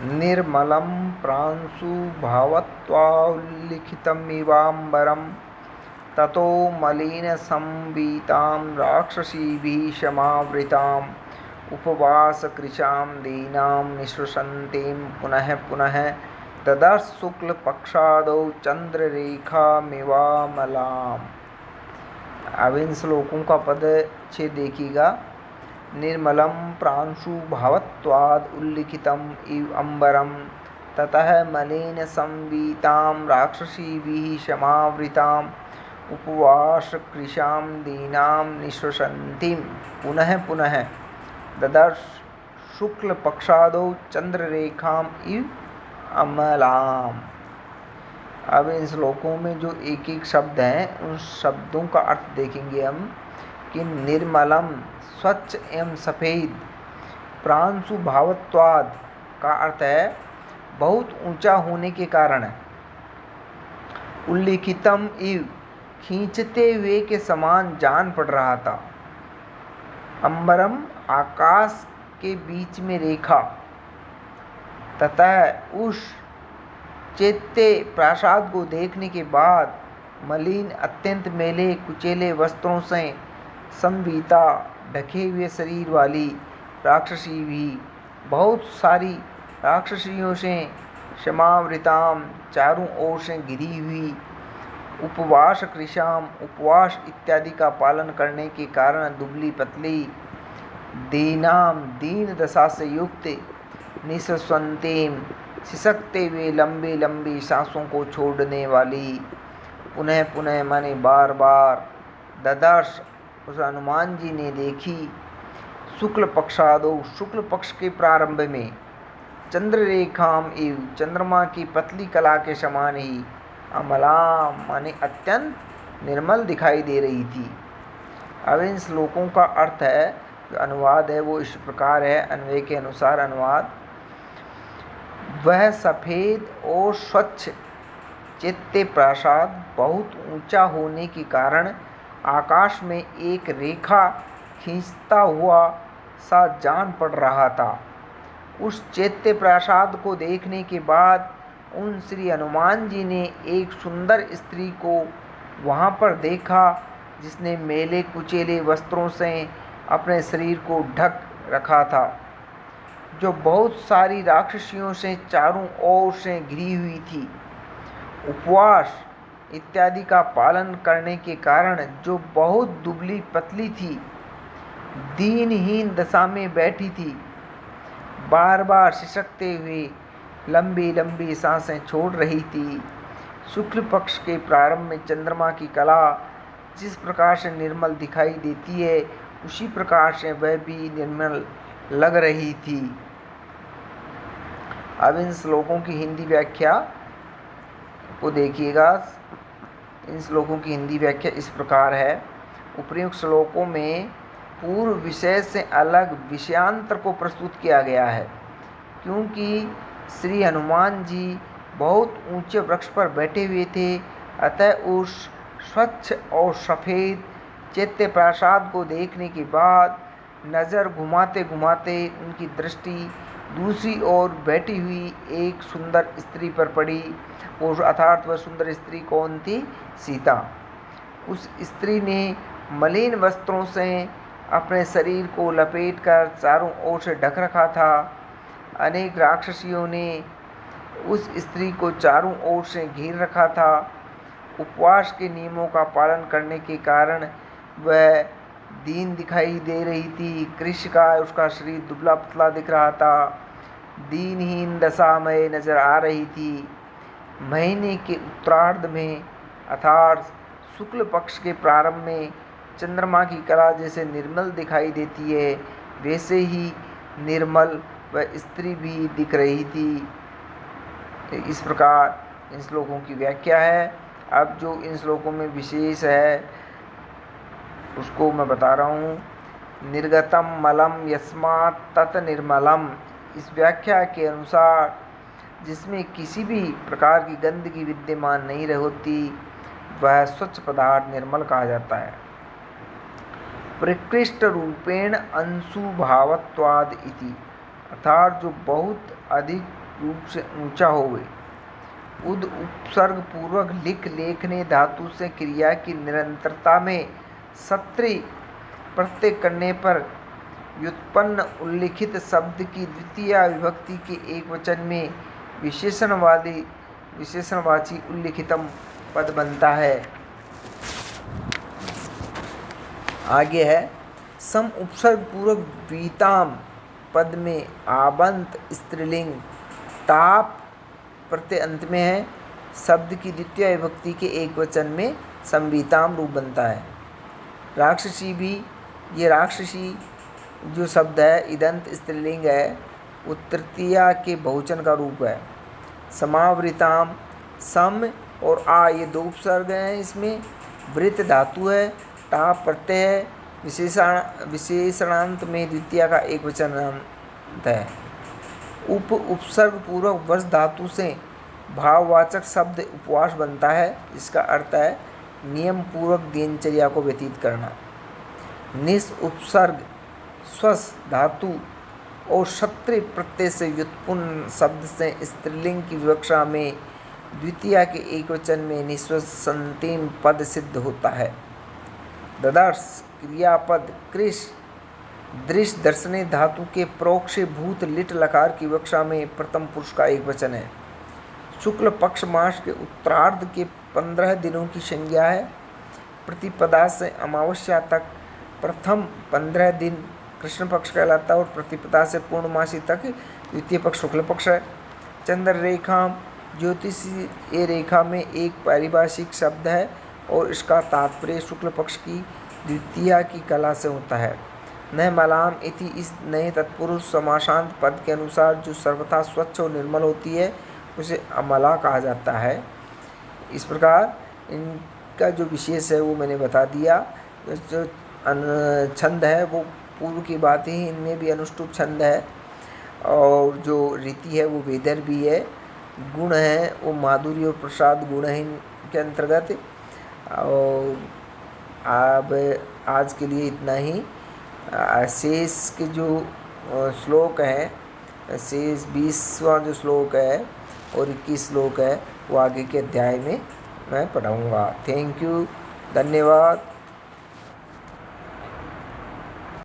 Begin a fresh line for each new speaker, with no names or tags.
निर्मलं प्रांशुभावत्वाल्लिखितमिवाम्बरं ततो मलिनसंवीतां राक्षसीभिः शमावृताम् उपवासकृशां दीनां निःसृशन्तीं पुनः पुनः ददर्श शुक्लपक्षादौ चंद्ररेखामिवामलाम्। अब इन श्लोकों का पदच्छेद देखिएगा। निर्मलं प्रांशुभावत्वाद् उल्लिखितम् इव अम्बरं ततः मलिन संवीतां राक्षसीभिः शमावृताम् उपवासकृशां दीनां निःसृशन्तीं पुनः पुनः ददर्श शुक्लपक्षादौ चंद्ररेखाम इव अमलाम। अब इन श्लोकों में जो एक एक शब्द हैं उन शब्दों का अर्थ देखेंगे हम कि निर्मलम स्वच्छ एवं सफ़ेद, प्रांशुभावत्वाद का अर्थ है बहुत ऊंचा होने के कारण, उल्लिखितम इव खींचते हुए के समान जान पड़ रहा था, अंबरम आकाश के बीच में रेखा, तथा उस चैत्य प्रासाद को देखने के बाद मलिन अत्यंत मैले कुचेले वस्त्रों से संवीता ढके हुए शरीर वाली राक्षसी भी बहुत सारी राक्षसियों से क्षमावृताम चारों ओर से घिरी हुई उपवास कृशाम उपवास इत्यादि का पालन करने के कारण दुबली पतली दीनाम दीन दशा से युक्त निःश्वन्तीम सिसकते हुए लंबी लंबी सांसों को छोड़ने वाली पुनः पुनः माने बार बार ददर्श उस हनुमान जी ने देखी शुक्ल पक्षादो शुक्ल पक्ष के प्रारंभ में चंद्ररेखाम एव चंद्रमा की पतली कला के समान ही अमलाम माने अत्यंत निर्मल दिखाई दे रही थी। अब इन श्लोकों का अर्थ है, जो अनुवाद है वो इस प्रकार है, अन्वय के अनुसार अनुवाद। वह सफ़ेद और स्वच्छ चैत्य प्रासाद बहुत ऊंचा होने के कारण आकाश में एक रेखा खींचता हुआ सा जान पड़ रहा था। उस चैत्य प्रासाद को देखने के बाद उन श्री हनुमान जी ने एक सुंदर स्त्री को वहाँ पर देखा जिसने मेले कुचेले वस्त्रों से अपने शरीर को ढक रखा था, जो बहुत सारी राक्षसियों से चारों ओर से घिरी हुई थी। उपवास इत्यादि का पालन करने के कारण जो बहुत दुबली पतली थी, दीनहीन दशा में बैठी थी, बार बार सिसकते हुए लंबी लंबी सांसें छोड़ रही थी। शुक्ल पक्ष के प्रारंभ में चंद्रमा की कला जिस प्रकार से निर्मल दिखाई देती है, उसी प्रकार से वह भी निर्मल लग रही थी। अब इन श्लोकों की हिंदी व्याख्या को देखिएगा। इन श्लोकों की हिंदी व्याख्या इस प्रकार है। उपर्युक्त श्लोकों में पूर्व विषय से अलग विषयांतर को प्रस्तुत किया गया है, क्योंकि श्री हनुमान जी बहुत ऊंचे वृक्ष पर बैठे हुए थे, अतः उस स्वच्छ और सफ़ेद चैत्य प्रासाद को देखने के बाद नज़र घुमाते घुमाते उनकी दृष्टि दूसरी ओर बैठी हुई एक सुंदर स्त्री पर पड़ी। और अर्थात वह सुंदर स्त्री कौन थी? सीता। उस स्त्री ने मलिन वस्त्रों से अपने शरीर को लपेटकर चारों ओर से ढक रखा था। अनेक राक्षसियों ने उस स्त्री को चारों ओर से घेर रखा था। उपवास के नियमों का पालन करने के कारण वह दीन दिखाई दे रही थी। कृष्ण का उसका शरीर दुबला पतला दिख रहा था, दीनहीन दशा में नजर आ रही थी। महीने के उत्तरार्ध में अर्थात शुक्ल पक्ष के प्रारंभ में चंद्रमा की कला जैसे निर्मल दिखाई देती है, वैसे ही निर्मल वह स्त्री भी दिख रही थी। इस प्रकार इन श्लोकों की व्याख्या है। अब जो इन श्लोकों में विशेष है उसको मैं बता रहा हूँ। निर्गतम मलम यस्मात् तत् निर्मलम, इस व्याख्या के अनुसार जिसमें किसी भी प्रकार की गंदगी विद्यमान नहीं होती, वह स्वच्छ पदार्थ निर्मल कहा जाता है। प्रकृष्ट रूपेण अंशुभावत्वाद इति, अर्थात जो बहुत अधिक रूप से ऊंचा होवे। उद उपसर्ग पूर्वक लिख लेखने धातु से क्रिया की निरंतरता में सत्री प्रत्यय करने पर व्युत्पन्न उल्लिखित शब्द की द्वितीय विभक्ति के एक वचन में विशेषणवाची उल्लिखितम पद बनता है। आगे है सम उपसर्ग पूर्वक वीताम पद में आबंत स्त्रीलिंग ताप प्रत्यय अंत में है। शब्द की द्वितीय विभक्ति के एक वचन में संवीताम रूप बनता है। राक्षसी भी, ये राक्षसी जो शब्द है इदंत स्त्रीलिंग है, वो तृतीया के बहुवचन का रूप है। समावृताम, सम और आ ये दो उपसर्ग हैं, इसमें वृत धातु है, टाप प्रत्यय है, विशेषणांत में द्वितीया का एक वचन है। उपसर्ग पूर्वक वर्ष धातु से भाववाचक शब्द उपवास बनता है, इसका अर्थ है नियम पूर्वक दिनचर्या को व्यतीत करना। निस उपसर्ग स्वस धातु और क्षत्रिय प्रत्यय से व्युत्पन्न शब्द से स्त्रीलिंग की विवक्षा में द्वितीया के एक वचन में निस्वसंतिम पद सिद्ध होता है। ददर्श क्रियापद कृष दृश दर्शने धातु के प्रोक्ष भूत लिट लकार की विवक्षा में प्रथम पुरुष का एक वचन है। शुक्ल पक्ष मास के उत्तरार्ध के 15 दिनों की संज्ञा है। प्रतिपदा से अमावस्या तक प्रथम 15 दिन कृष्ण पक्ष कहलाता है और प्रतिपदा से पूर्णमासी तक द्वितीय पक्ष शुक्ल पक्ष है। चंद्र रेखा ज्योतिषीय रेखा में एक पारिभाषिक शब्द है और इसका तात्पर्य शुक्ल पक्ष की द्वितीया की कला से होता है। न मलाम इति इस नए तत्पुरुष समासांत पद के अनुसार जो सर्वथा स्वच्छ और निर्मल होती है उसे अमला कहा जाता है। इस प्रकार इनका जो विशेष है वो मैंने बता दिया। जो छंद है वो पूर्व की बात ही, इनमें भी अनुष्टुप छंद है और जो रीति है वो वेदर भी है। गुण है वो माधुर्य और प्रसाद गुण है इनके अंतर्गत। और अब आज के लिए इतना ही। शेष के जो श्लोक हैं, शेष 20वां जो श्लोक है और 21 श्लोक है वो आगे के अध्याय में मैं पढ़ाऊँगा। थैंक यू, धन्यवाद।